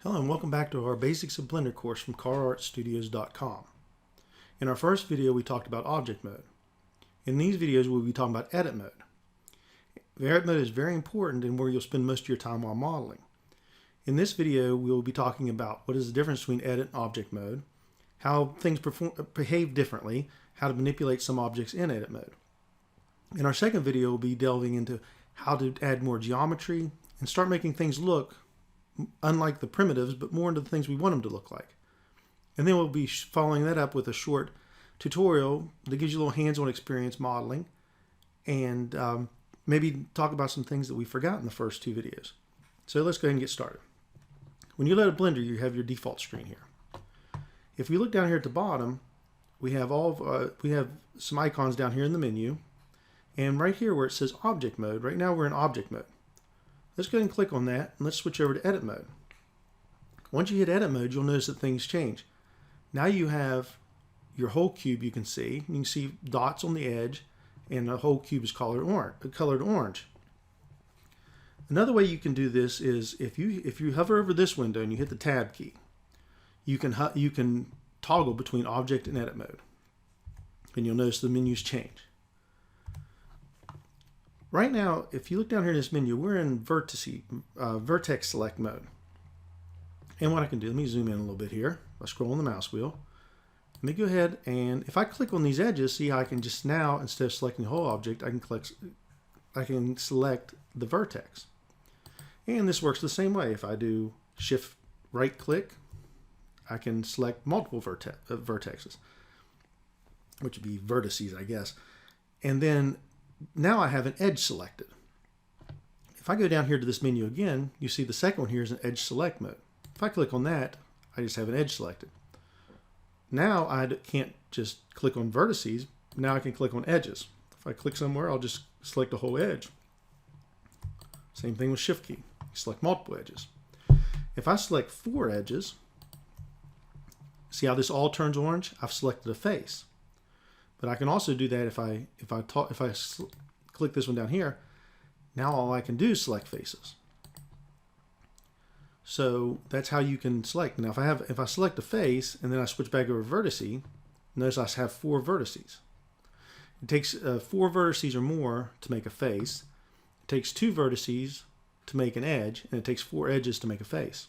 Hello and welcome back to our Basics of Blender course from CarArtStudios.com. In our first video we talked about object mode. In these videos we'll be talking about edit mode. Edit mode is very important and where you'll spend most of your time while modeling. In this video we'll be talking about what is the difference between edit and object mode, how things behave differently, how to manipulate some objects in edit mode. In our second video we'll be delving into how to add more geometry and start making things look unlike the primitives, but more into the things we want them to look like. And then we'll be following that up with a short tutorial that gives you a little hands-on experience modeling and maybe talk about some things that we forgot in the first two videos. So let's go ahead and get started. When you load a Blender, you have your default screen here. If we look down here at the bottom, we have some icons down here in the menu, and right here where it says object mode, right now we're in object mode. Let's go ahead and click on that and let's switch over to edit mode. Once you hit edit mode, you'll notice that things change. Now you have your whole cube you can see. You can see dots on the edge and the whole cube is colored orange. Another way you can do this is if you hover over this window and you hit the tab key, you can toggle between object and edit mode. And you'll notice the menus change. Right now, if you look down here in this menu, we're in vertex select mode. And what I can do, let me zoom in a little bit here by scrolling the mouse wheel. Let me go ahead and if I click on these edges, see how I can just now, instead of selecting the whole object, I can select the vertex. And this works the same way. If I do shift right click, I can select multiple vertexes, which would be vertices, I guess. And then now I have an edge selected. If I go down here to this menu again, you see the second one here is an edge select mode. If I click on that, I just have an edge selected. Now I can't just click on vertices, now I can click on edges. If I click somewhere, I'll just select a whole edge. Same thing with shift key, select multiple edges. If I select 4 edges, see how this all turns orange? I've selected a face. But I can also do that if I click this one down here. Now all I can do is select faces. So that's how you can select. Now if I select a face and then I switch back over vertice, notice I have 4 vertices. It takes 4 vertices or more to make a face. It takes 2 vertices to make an edge, and it takes 4 edges to make a face.